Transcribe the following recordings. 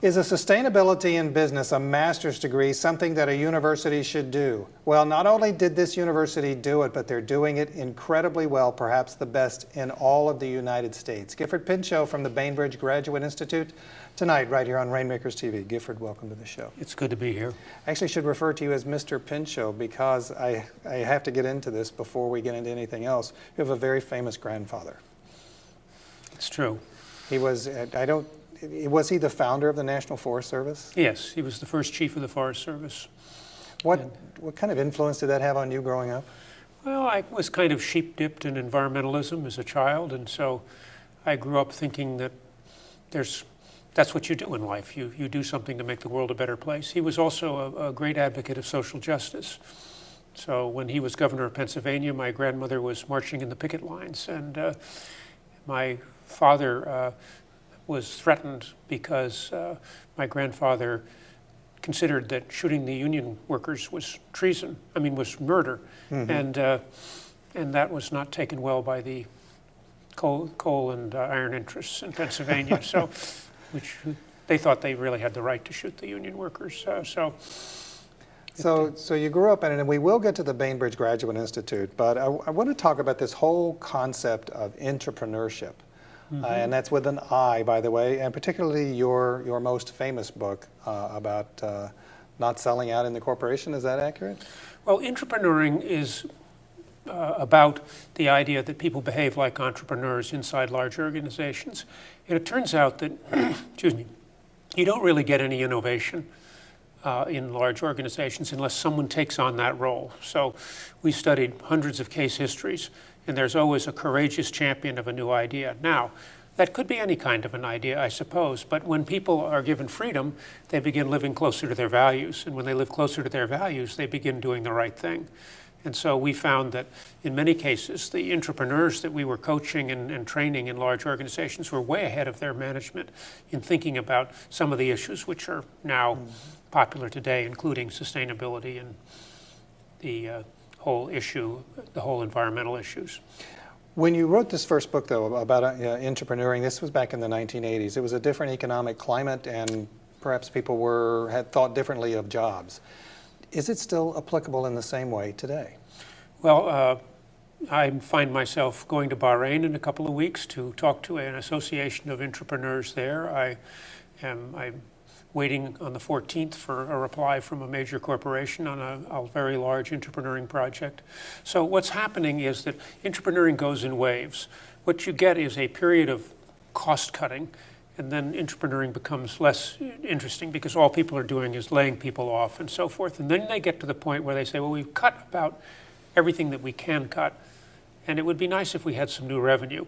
Is a sustainability in business a master's degree something that a university should do? Well, not only did this university do it, but they're doing it incredibly well, perhaps the best in all of the United States. Gifford Pinchot from the Bainbridge Graduate Institute tonight, right here on Rainmakers TV. Gifford, welcome to the show. It's good to be here. I actually should refer to you as Mr. Pinchot because I have to get into this before we get into anything else. You have a very famous grandfather. It's true. He was, was he the founder of the National Forest Service? Yes, he was the first chief of the Forest Service. What kind of influence did that have on you growing up? Well, I was kind of sheep-dipped in environmentalism as a child, and so I grew up thinking that that's what you do in life. You do something to make the world a better place. He was also a great advocate of social justice. So when he was governor of Pennsylvania, my grandmother was marching in the picket lines, and my father was threatened because my grandfather considered that shooting the union workers was treason. I mean, was murder, and that was not taken well by the coal and iron interests in Pennsylvania. So, which they thought they really had the right to shoot the union workers. So you grew up in it, and we will get to the Bainbridge Graduate Institute, but I want to talk about this whole concept of intrapreneurship. And that's with an I, by the way, and particularly your most famous book about not selling out in the corporation. Is that accurate? Well, intrapreneuring is about the idea that people behave like entrepreneurs inside large organizations. And it turns out that, excuse me, you don't really get any innovation in large organizations unless someone takes on that role. So we studied hundreds of case histories, and there's always a courageous champion of a new idea. Now, that could be any kind of an idea, I suppose, but when people are given freedom, they begin living closer to their values. And when they live closer to their values, they begin doing the right thing. And so we found that in many cases, the entrepreneurs that we were coaching and training in large organizations were way ahead of their management in thinking about some of the issues which are now popular today, including sustainability and the whole environmental issues. When you wrote this first book, though, about intrapreneuring, this was back in the 1980s. It was a different economic climate, and perhaps people had thought differently of jobs. Is it still applicable in the same way today? Well, I find myself going to Bahrain in a couple of weeks to talk to an association of entrepreneurs there. I'm waiting on the 14th for a reply from a major corporation on a very large entrepreneuring project. So what's happening is that entrepreneuring goes in waves. What you get is a period of cost cutting, and then entrepreneuring becomes less interesting because all people are doing is laying people off and so forth. And then they get to the point where they say, well, we've cut about everything that we can cut, and it would be nice if we had some new revenue.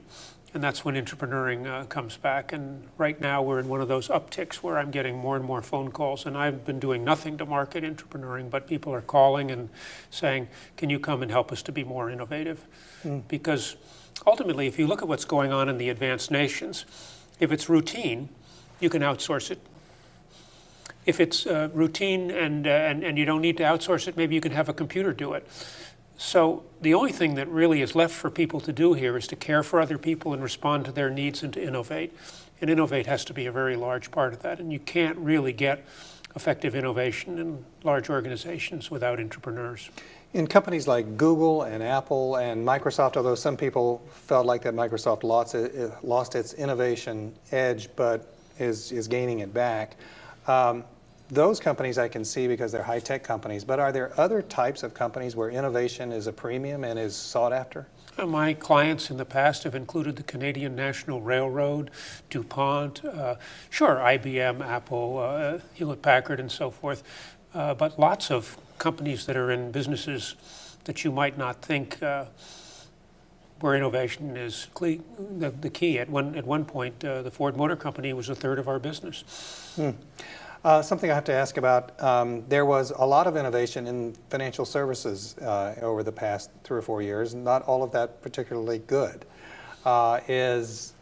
And that's when entrepreneuring comes back. And right now we're in one of those upticks where I'm getting more and more phone calls, and I've been doing nothing to market entrepreneuring, but people are calling and saying, can you come and help us to be more innovative? Because ultimately, if you look at what's going on in the advanced nations, if it's routine, you can outsource it. If it's routine and you don't need to outsource it, maybe you can have a computer do it. So the only thing that really is left for people to do here is to care for other people and respond to their needs and to innovate. And innovate has to be a very large part of that. And you can't really get effective innovation in large organizations without entrepreneurs. In companies like Google and Apple and Microsoft, although some people felt like that Microsoft lost its innovation edge but is gaining it back, those companies I can see because they're high-tech companies, but are there other types of companies where innovation is a premium and is sought after? My clients in the past have included the Canadian National Railroad, DuPont, sure, IBM, Apple, Hewlett-Packard, and so forth, but lots of companies that are in businesses that you might not think where innovation is the key. At one point, the Ford Motor Company was a third of our business. Something I have to ask about, there was a lot of innovation in financial services over the past 3 or 4 years, not all of that particularly good. Is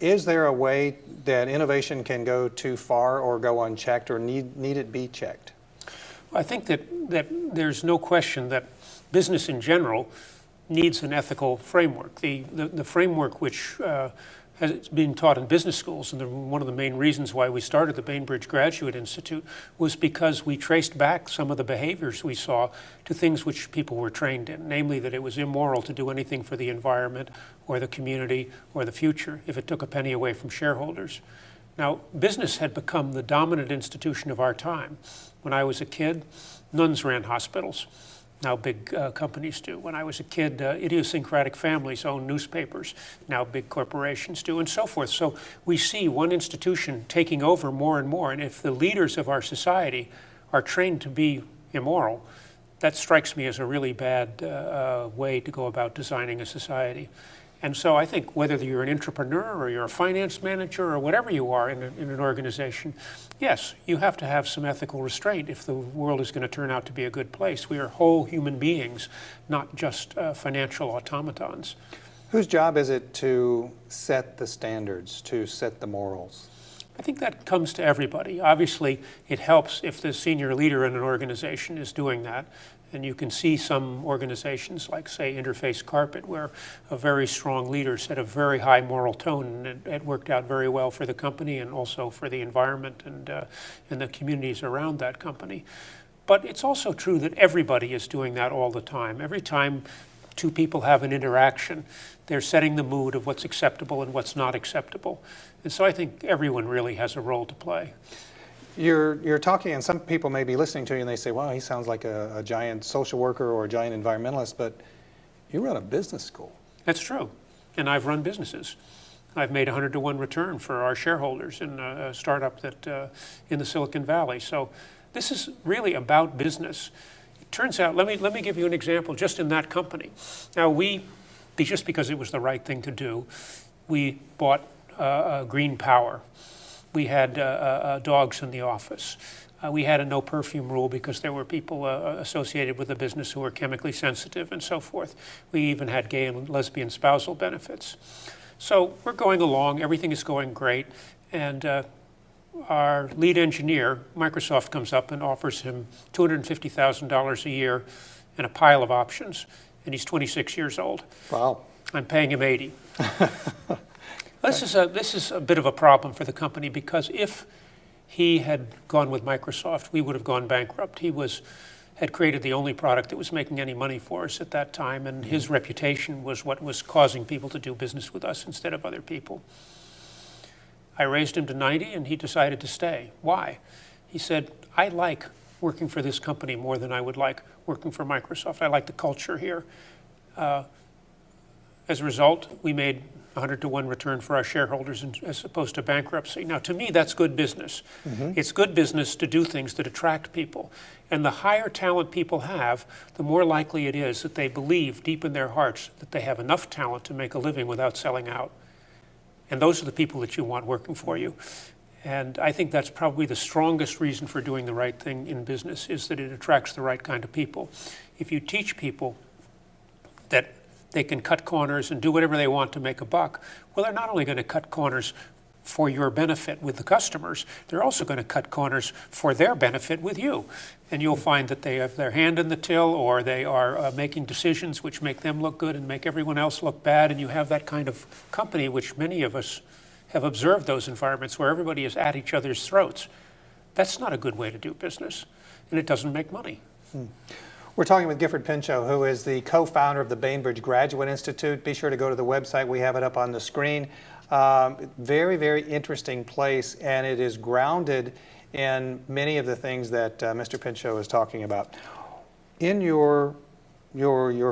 there a way that innovation can go too far or go unchecked, or need it be checked? I think that there's no question that business in general needs an ethical framework. The framework which has been taught in business schools, and one of the main reasons why we started the Bainbridge Graduate Institute was because we traced back some of the behaviors we saw to things which people were trained in, namely that it was immoral to do anything for the environment or the community or the future if it took a penny away from shareholders. Now, business had become the dominant institution of our time. When I was a kid, nuns ran hospitals. Now big companies do. When I was a kid, idiosyncratic families owned newspapers. Now big corporations do, and so forth. So we see one institution taking over more and more, and if the leaders of our society are trained to be immoral, that strikes me as a really bad way to go about designing a society. And so I think whether you're an entrepreneur or you're a finance manager or whatever you are in an organization, yes, you have to have some ethical restraint if the world is going to turn out to be a good place. We are whole human beings, not just financial automatons. Whose job is it to set the standards, to set the morals? I think that comes to everybody. Obviously, it helps if the senior leader in an organization is doing that. And you can see some organizations like, say, Interface Carpet, where a very strong leader set a very high moral tone, and it worked out very well for the company and also for the environment and the communities around that company. But it's also true that everybody is doing that all the time. Every time two people have an interaction, they're setting the mood of what's acceptable and what's not acceptable. And so I think everyone really has a role to play. You're talking, and some people may be listening to you and they say, wow, he sounds like a giant social worker or a giant environmentalist, but you run a business school. That's true. And I've run businesses. I've made 100-to-1 return for our shareholders in a startup that in the Silicon Valley. So this is really about business. It turns out, let me give you an example just in that company. Now just because it was the right thing to do, we bought green power. We had dogs in the office. We had a no perfume rule because there were people associated with the business who were chemically sensitive and so forth. We even had gay and lesbian spousal benefits. So we're going along, everything is going great, and our lead engineer, Microsoft, comes up and offers him $250,000 a year and a pile of options, and he's 26 years old. Wow. I'm paying him 80. This is a bit of a problem for the company because if he had gone with Microsoft, we would have gone bankrupt. He had created the only product that was making any money for us at that time, and his reputation was what was causing people to do business with us instead of other people. I raised him to 90 and he decided to stay. Why? He said, I like working for this company more than I would like working for Microsoft. I like the culture here. As a result, we made 100-to-1 return for our shareholders as opposed to bankruptcy. Now, to me, that's good business. Mm-hmm. It's good business to do things that attract people. And the higher talent people have, the more likely it is that they believe deep in their hearts that they have enough talent to make a living without selling out. And those are the people that you want working for you. And I think that's probably the strongest reason for doing the right thing in business, is that it attracts the right kind of people. If you teach people that they can cut corners and do whatever they want to make a buck, well, they're not only going to cut corners for your benefit with the customers, they're also going to cut corners for their benefit with you. And you'll find that they have their hand in the till, or they are making decisions which make them look good and make everyone else look bad, and you have that kind of company, which many of us have observed, those environments where everybody is at each other's throats. That's not a good way to do business, and it doesn't make money. We're talking with Gifford Pinchot, who is the co-founder of the Bainbridge Graduate Institute. Be sure to go to the website. We have it up on the screen. Very, very interesting place, and it is grounded in many of the things that Mr. Pinchot is talking about. In your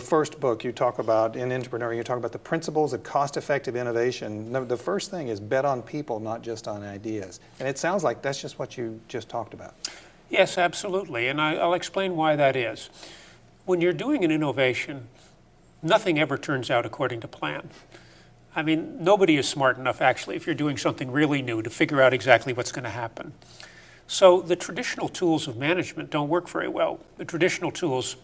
first book, you talk about, in Intrapreneuring, you talk about the principles of cost-effective innovation. The first thing is bet on people, not just on ideas. And it sounds like that's just what you just talked about. Yes, absolutely, and I'll explain why that is. When you're doing an innovation, nothing ever turns out according to plan. I mean, nobody is smart enough, actually, if you're doing something really new, to figure out exactly what's going to happen. So the traditional tools of management don't work very well. The traditional tools,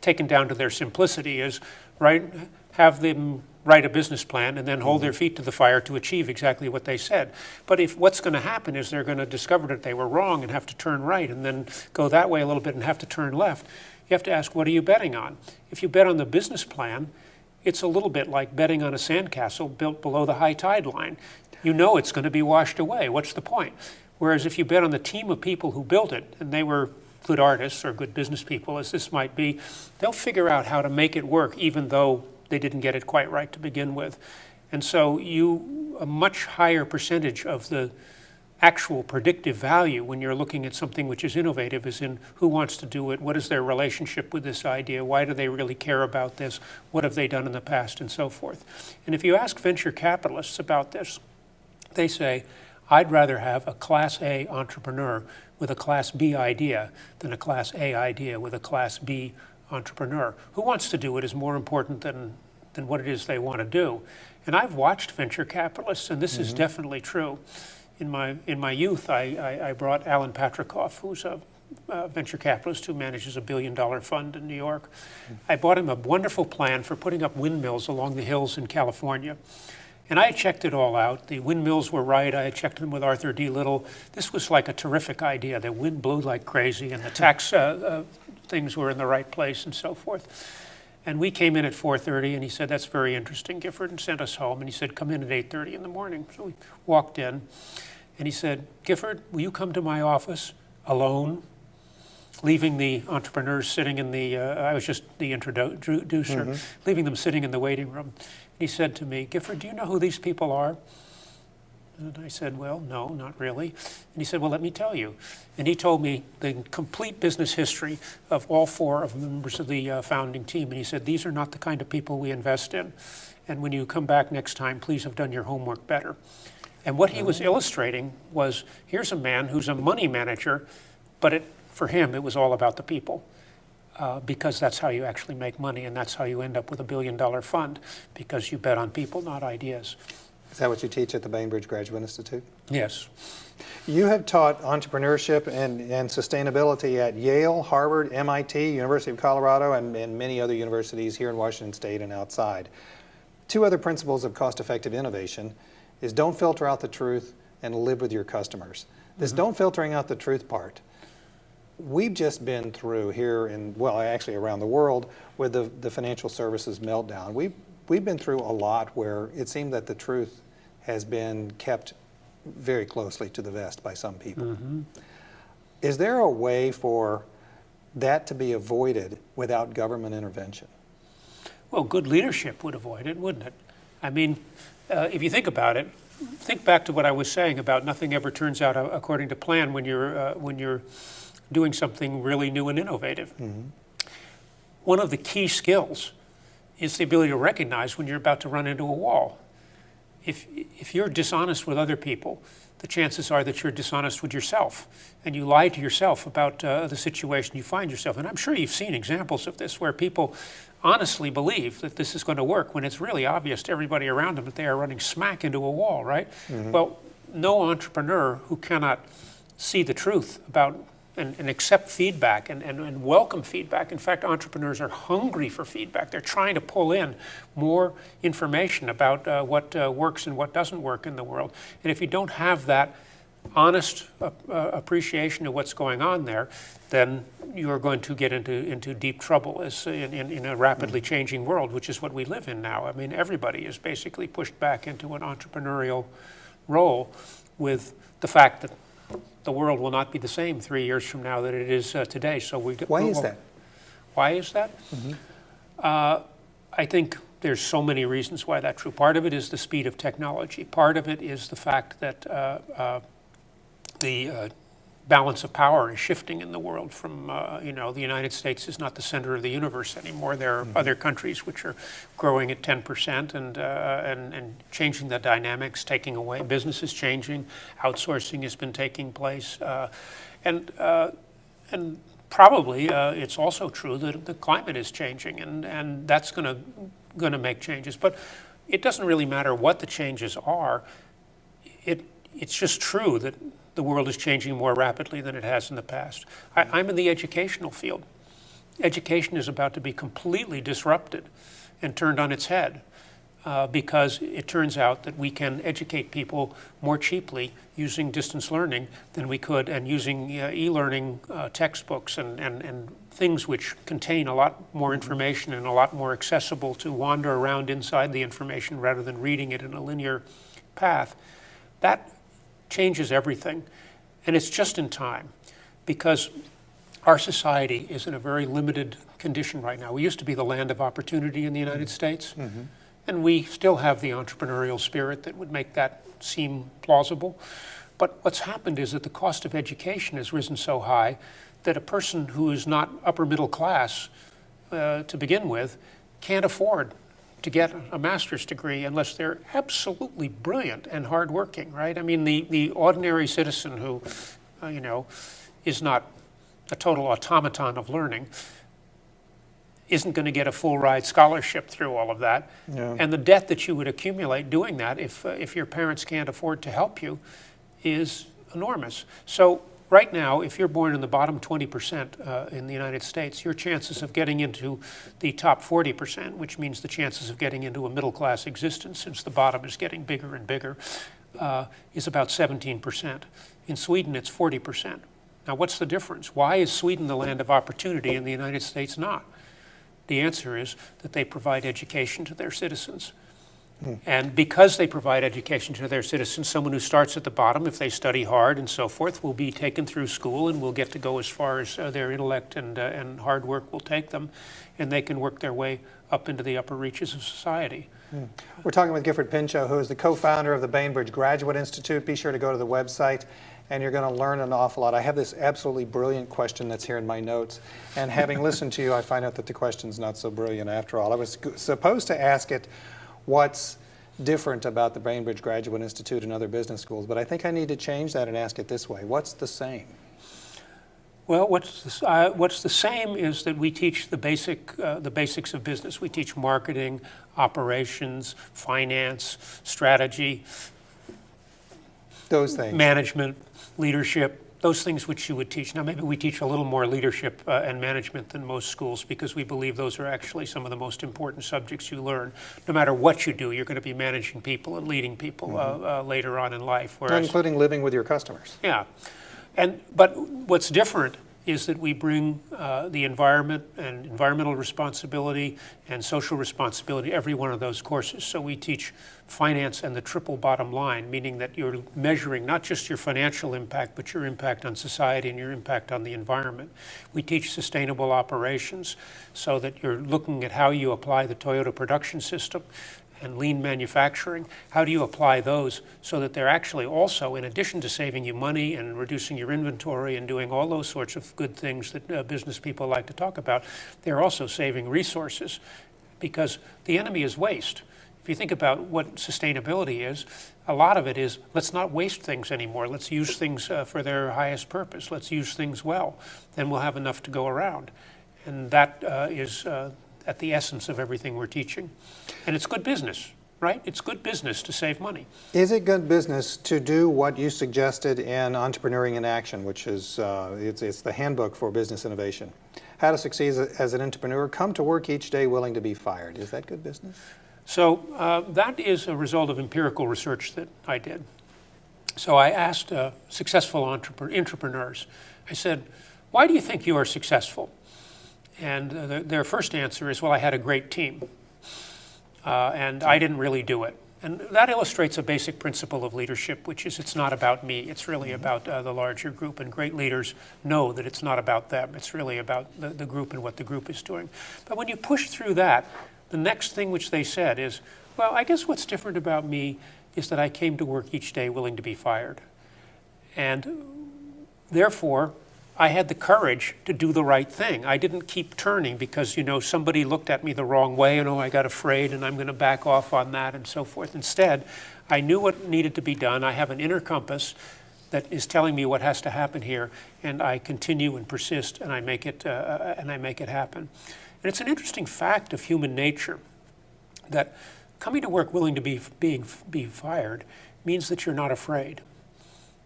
taken down to their simplicity, is have them write a business plan and then hold their feet to the fire to achieve exactly what they said. But if what's going to happen is they're going to discover that they were wrong and have to turn right and then go that way a little bit and have to turn left, You have to ask, what are you betting on? If you bet on the business plan, it's a little bit like betting on a sandcastle built below the high tide line. You know it's going to be washed away. What's the point? Whereas if you bet on the team of people who built it, and they were good artists or good business people, as this might be, they'll figure out how to make it work, even though they didn't get it quite right to begin with. And so a much higher percentage of the actual predictive value when you're looking at something which is innovative is in who wants to do it, what is their relationship with this idea, why do they really care about this, what have they done in the past, and so forth. And if you ask venture capitalists about this, they say, I'd rather have a Class A entrepreneur with a Class B idea than a Class A idea with a Class B entrepreneur. Who wants to do it is more important than what it is they want to do. And I've watched venture capitalists, and this is definitely true. In my youth, I brought Alan Patrikoff, who's a venture capitalist who manages $1 billion fund in New York. I bought him a wonderful plan for putting up windmills along the hills in California. And I had checked it all out. The windmills were right. I had checked them with Arthur D. Little. This was like a terrific idea. The wind blew like crazy, and the tax things were in the right place and so forth. And we came in at 4:30, and he said, that's very interesting, Gifford, and sent us home. And he said, come in at 8:30 in the morning. So we walked in, and he said, Gifford, will you come to my office alone? Leaving the entrepreneurs sitting in the, I was just the introducer, leaving them sitting in the waiting room. He said to me, Gifford, do you know who these people are? And I said, well, no, not really. And he said, well, let me tell you. And he told me the complete business history of all 4 of the members of the founding team. And he said, these are not the kind of people we invest in. And when you come back next time, please have done your homework better. And what he was illustrating was, here's a man who's a money manager, but for him, it was all about the people. Because that's how you actually make money, and that's how you end up with $1 billion fund, because you bet on people, not ideas. Is that what you teach at the Bainbridge Graduate Institute? Yes. You have taught entrepreneurship and sustainability at Yale, Harvard, MIT, University of Colorado, and many other universities here in Washington State and outside. 2 other principles of cost-effective innovation is don't filter out the truth and live with your customers. This don't filtering out the truth part, we've just been through here actually around the world with the financial services meltdown. We've been through a lot where it seemed that the truth has been kept very closely to the vest by some people. Is there a way for that to be avoided without government intervention? Well, good leadership would avoid it, wouldn't it? I mean, if you think about it, think back to what I was saying about nothing ever turns out according to plan when you're doing something really new and innovative. One of the key skills is the ability to recognize when you're about to run into a wall. If you're dishonest with other people, the chances are that you're dishonest with yourself, and you lie to yourself about the situation you find yourself in. I'm sure you've seen examples of this where people honestly believe that this is going to work when it's really obvious to everybody around them that they are running smack into a wall, right? Well, no entrepreneur who cannot see the truth about and accept feedback and welcome feedback. In fact, entrepreneurs are hungry for feedback. They're trying to pull in more information about what works and what doesn't work in the world. And if you don't have that honest appreciation of what's going on there, then you're going to get into deep trouble in a rapidly changing world, which is what we live in now. I mean, everybody is basically pushed back into an entrepreneurial role with the fact that the world will not be the same 3 years from now that it is today. So Why is that? Why is that? I think there's so many reasons why that's true. Part of it is the speed of technology. Part of it is the fact that the balance of power is shifting in the world from, the United States is not the center of the universe anymore. There are other countries which are growing at 10% and changing the dynamics, taking away, business is changing, outsourcing has been taking place. And probably it's also true that the climate is changing, and that's going to make changes. But it doesn't really matter what the changes are. It's just true that the world is changing more rapidly than it has in the past. I'm in the educational field. Education is about to be completely disrupted and turned on its head. because it turns out that we can educate people more cheaply using distance learning than we could, and using e-learning textbooks and things which contain a lot more information and a lot more accessible to wander around inside the information rather than reading it in a linear path. That changes everything. And it's just in time, because our society is in a very limited condition right now. We used to be the land of opportunity in the United States, and we still have the entrepreneurial spirit that would make that seem plausible. But what's happened is that the cost of education has risen so high that a person who is not upper middle class to begin with can't afford to get a master's degree unless they're absolutely brilliant and hardworking, right? I mean, the ordinary citizen who, is not a total automaton of learning isn't going to get a full ride scholarship through all of that. Yeah. And the debt that you would accumulate doing that if your parents can't afford to help you is enormous. So right now, if you're born in the bottom 20% in the United States, your chances of getting into the top 40%, which means the chances of getting into a middle-class existence, since the bottom is getting bigger and bigger, is about 17%. In Sweden, it's 40%. Now, what's the difference? Why is Sweden the land of opportunity and the United States not? The answer is that they provide education to their citizens. And because they provide education to their citizens, someone who starts at the bottom, if they study hard and so forth, will be taken through school and will get to go as far as their intellect and hard work will take them, and they can work their way up into the upper reaches of society. We're talking with Gifford Pinchot, who is the co-founder of the Bainbridge Graduate Institute. Be sure to go to the website, and you're going to learn an awful lot. I have this absolutely brilliant question that's here in my notes, and having listened to you, I find out that the question's not so brilliant after all. I was supposed to ask it, what's different about the Bainbridge Graduate Institute and other business schools, but I think I need to change that and ask it this way. What's the same? Well, what's the same is that we teach the basics of business. We teach marketing, operations, finance, strategy, Those things. management, leadership, those things which you would teach. Now, maybe we teach a little more leadership and management than most schools, because we believe those are actually some of the most important subjects you learn. No matter what you do, you're going to be managing people and leading people later on in life. Whereas, Including living with your customers. yeah. But what's different is that we bring the environment and environmental responsibility and social responsibility, every one of those courses. So we teach finance and the triple bottom line, meaning that you're measuring not just your financial impact, but your impact on society and your impact on the environment. We teach sustainable operations, so that you're looking at how you apply the Toyota production system and lean manufacturing. How do you apply those so that they're actually also, in addition to saving you money and reducing your inventory and doing all those sorts of good things that business people like to talk about, they're also saving resources, because the enemy is waste. If you think about what sustainability is, a lot of it is, let's not waste things anymore. Let's use things for their highest purpose. Let's use things well. Then we'll have enough to go around. And that is at the essence of everything we're teaching. And it's good business, right? It's good business to save money. Is it good business to do what you suggested in Entrepreneuring in Action, which is it's the handbook for business innovation? How to succeed as an entrepreneur, come to work each day willing to be fired. Is that good business? So that is a result of empirical research that I did. So I asked successful entrepreneurs, I said, why do you think you are successful? And their first answer is, well, I had a great team, and I didn't really do it. And that illustrates a basic principle of leadership, which is it's not about me. It's really about the larger group, and great leaders know that it's not about them. It's really about the group and what the group is doing. But when you push through that, the next thing which they said is, well, I guess what's different about me is that I came to work each day willing to be fired. And therefore, I had the courage to do the right thing. I didn't keep turning because, somebody looked at me the wrong way and, I got afraid and I'm going to back off on that and so forth. Instead, I knew what needed to be done. I have an inner compass that is telling me what has to happen here, and I continue and persist, and I make it happen. And it's an interesting fact of human nature that coming to work willing to be fired means that you're not afraid.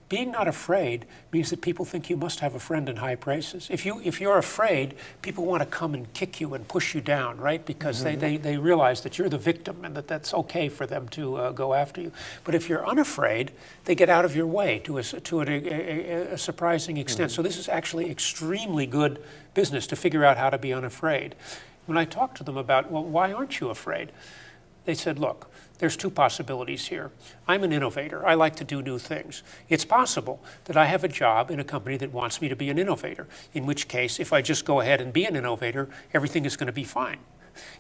being not afraid means that people think you must have a friend in high places. If you're afraid, people want to come and kick you and push you down, right? Because they realize that you're the victim and that that's okay for them to go after you. But if you're unafraid, they get out of your way to a surprising extent. So this is actually extremely good business to figure out how to be unafraid. When I talked to them about, well, why aren't you afraid? They said, look, there's two possibilities here. I'm an innovator. I like to do new things. It's possible that I have a job in a company that wants me to be an innovator, in which case, if I just go ahead and be an innovator, everything is going to be fine.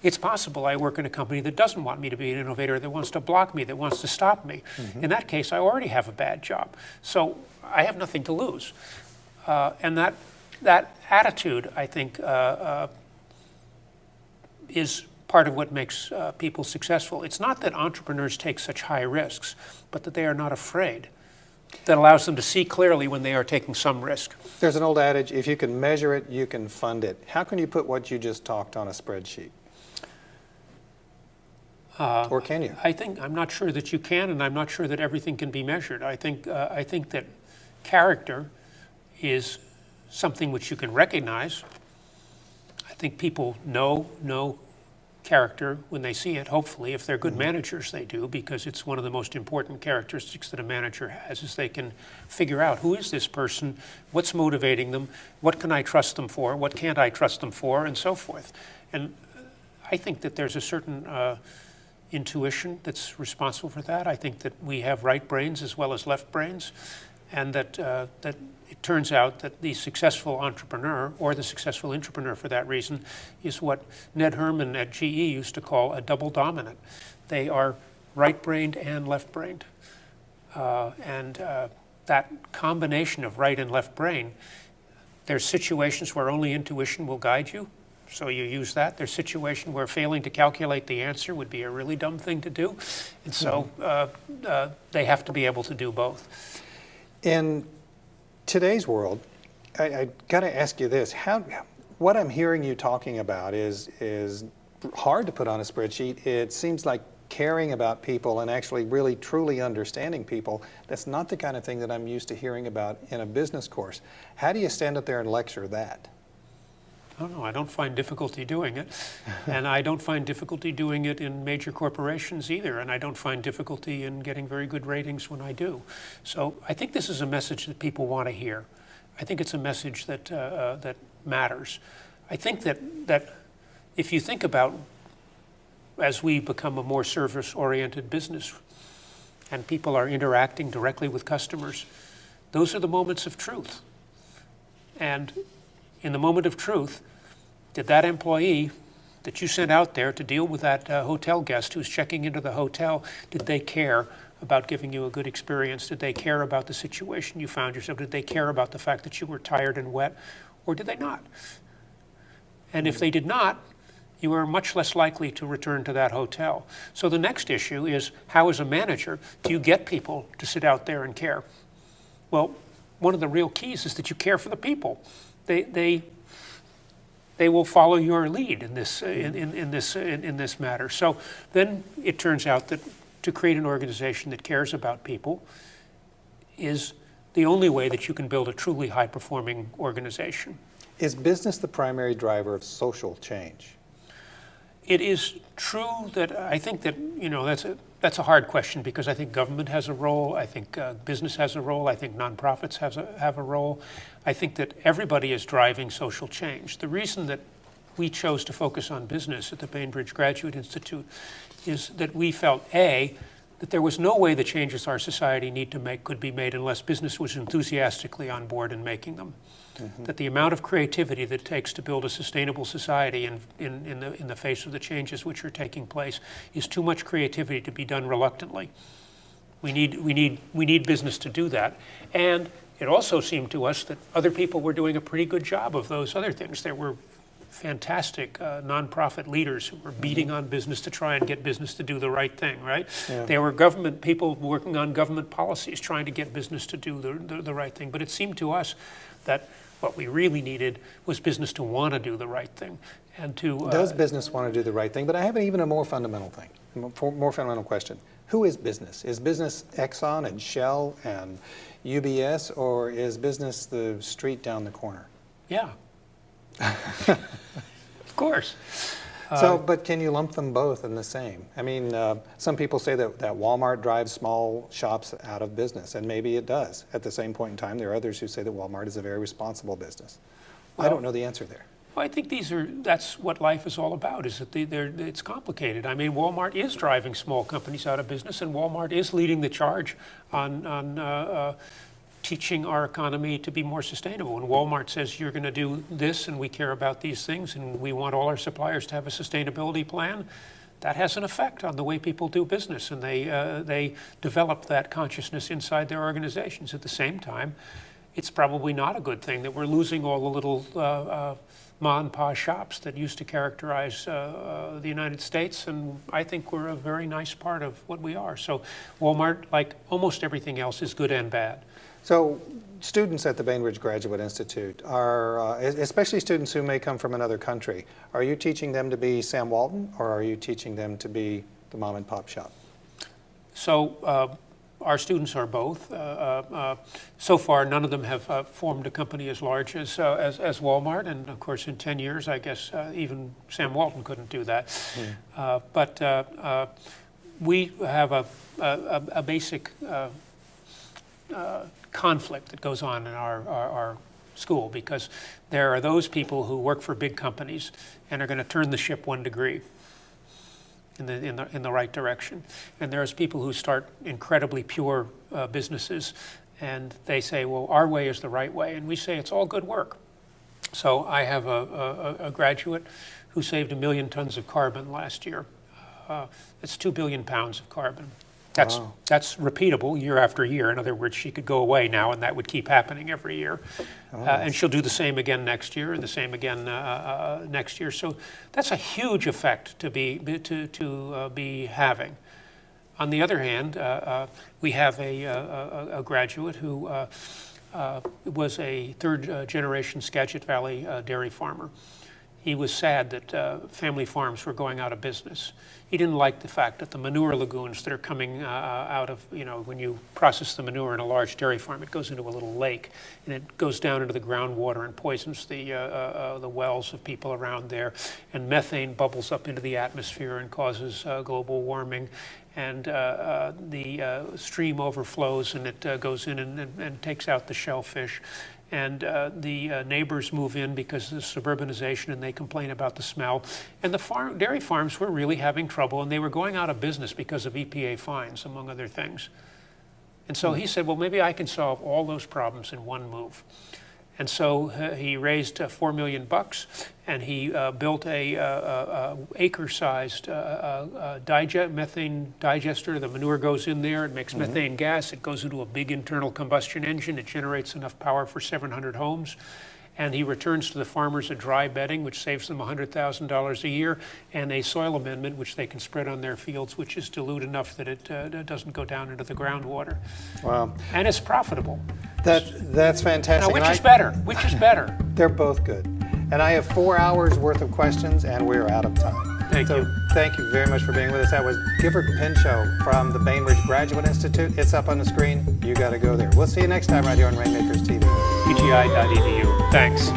It's possible I work in a company that doesn't want me to be an innovator, that wants to block me, that wants to stop me. In that case, I already have a bad job. So I have nothing to lose. And that attitude, I think, is part of what makes people successful. It's not that entrepreneurs take such high risks, but that they are not afraid. That allows them to see clearly when they are taking some risk. There's an old adage, if you can measure it, you can fund it. How can you put what you just talked on a spreadsheet? Or can you? I'm not sure that you can, and I'm not sure that everything can be measured. I think that character is something which you can recognize. I think people know character when they see it, hopefully. If they're good managers, they do, because it's one of the most important characteristics that a manager has, is they can figure out, who is this person, what's motivating them, what can I trust them for, what can't I trust them for, and so forth. And I think that there's a certain intuition that's responsible for that. I think that we have right brains as well as left brains, and that it turns out that the successful entrepreneur, or the successful intrapreneur for that reason, is what Ned Herman at GE used to call a double dominant. They are right-brained and left-brained. That combination of right and left brain, there's situations where only intuition will guide you, so you use that. There's situations where failing to calculate the answer would be a really dumb thing to do. And so they have to be able to do both. In today's world, I got to ask you this: what I'm hearing you talking about is hard to put on a spreadsheet. It seems like caring about people and actually really truly understanding people. That's not the kind of thing that I'm used to hearing about in a business course. How do you stand up there and lecture that? I don't know. I don't find difficulty doing it. And I don't find difficulty doing it in major corporations either. And I don't find difficulty in getting very good ratings when I do. So I think this is a message that people want to hear. I think it's a message that matters. I think that if you think about, as we become a more service-oriented business and people are interacting directly with customers, those are the moments of truth. And in the moment of truth, did that employee that you sent out there to deal with that hotel guest who's checking into the hotel, did they care about giving you a good experience? Did they care about the situation you found yourself? Did they care about the fact that you were tired and wet? Or did they not? And if they did not, you are much less likely to return to that hotel. So the next issue is, how as a manager do you get people to sit out there and care? Well, one of the real keys is that you care for the people. They will follow your lead in this matter. So then it turns out that to create an organization that cares about people is the only way that you can build a truly high-performing organization. Is business the primary driver of social change? It is true that I think that, that's a hard question, because I think government has a role, I think business has a role, I think nonprofits have a role. I think that everybody is driving social change. The reason that we chose to focus on business at the Bainbridge Graduate Institute is that we felt, A, that there was no way the changes our society need to make could be made unless business was enthusiastically on board in making them. That the amount of creativity that it takes to build a sustainable society in the face of the changes which are taking place is too much creativity to be done reluctantly. We need business to do that. And it also seemed to us that other people were doing a pretty good job of those other things. There were fantastic nonprofit leaders who were beating on business to try and get business to do the right thing, right? Yeah. There were government people working on government policies trying to get business to do the right thing. But it seemed to us that what we really needed was business to want to do the right thing. And to Does business want to do the right thing? But I have even a more fundamental thing, more fundamental question. who is business? Is business Exxon and Shell and UBS, or is business the street down the corner? Yeah. Of course. So, but can you lump them both in the same? I mean, some people say that Walmart drives small shops out of business, and maybe it does. At the same point in time, there are others who say that Walmart is a very responsible business. I don't know the answer there. Well, I think that's what life is all about, is that it's complicated. I mean, Walmart is driving small companies out of business, and Walmart is leading the charge on teaching our economy to be more sustainable. When Walmart says you're going to do this and we care about these things and we want all our suppliers to have a sustainability plan, that has an effect on the way people do business, and they develop that consciousness inside their organizations. At the same time, it's probably not a good thing that we're losing all the little ma and pa shops that used to characterize the United States, and I think we're a very nice part of what we are. So Walmart, like almost everything else, is good and bad. So students at the Bainbridge Graduate Institute are, especially students who may come from another country, are you teaching them to be Sam Walton, or are you teaching them to be the mom and pop shop? So our students are both. So far, none of them have formed a company as large as Walmart, and of course, in 10 years, I guess even Sam Walton couldn't do that. But we have a basic conflict that goes on in our school, because there are those people who work for big companies and are going to turn the ship 1 degree in the right direction, and there's people who start incredibly pure businesses, and they say, well, our way is the right way, and we say it's all good work. So I have a graduate who saved 1 million tons of carbon last year. That's 2 billion pounds of carbon. Wow. That's repeatable year after year. In other words, she could go away now, and that would keep happening every year. And she'll do the same again next year, and the same again next year. So that's a huge effect to be having. On the other hand, we have a graduate who was a third-generation Skagit Valley dairy farmer. He was sad that family farms were going out of business. He didn't like the fact that the manure lagoons that are coming out of, when you process the manure in a large dairy farm, it goes into a little lake, and it goes down into the groundwater and poisons the wells of people around there. And methane bubbles up into the atmosphere and causes global warming. And the stream overflows, and it goes in and takes out the shellfish. And the neighbors move in because of the suburbanization, and they complain about the smell. And the dairy farms were really having trouble, and they were going out of business because of EPA fines, among other things. And so he said, well, maybe I can solve all those problems in one move. And so he raised $4 million, and he built a acre-sized methane digester. The manure goes in there, it makes methane gas, it goes into a big internal combustion engine, it generates enough power for 700 homes. And he returns to the farmers a dry bedding, which saves them $100,000 a year, and a soil amendment, which they can spread on their fields, which is dilute enough that it doesn't go down into the groundwater. Wow. And it's profitable. That's fantastic. Now, which is better? Which is better? They're both good. And I have 4 hours worth of questions, and we're out of time. Thank you. Thank you very much for being with us. That was Gifford Pinchot from the Bainbridge Graduate Institute. It's up on the screen. You got to go there. We'll see you next time right here on Rainmakers TV. BGI.edu. Thanks.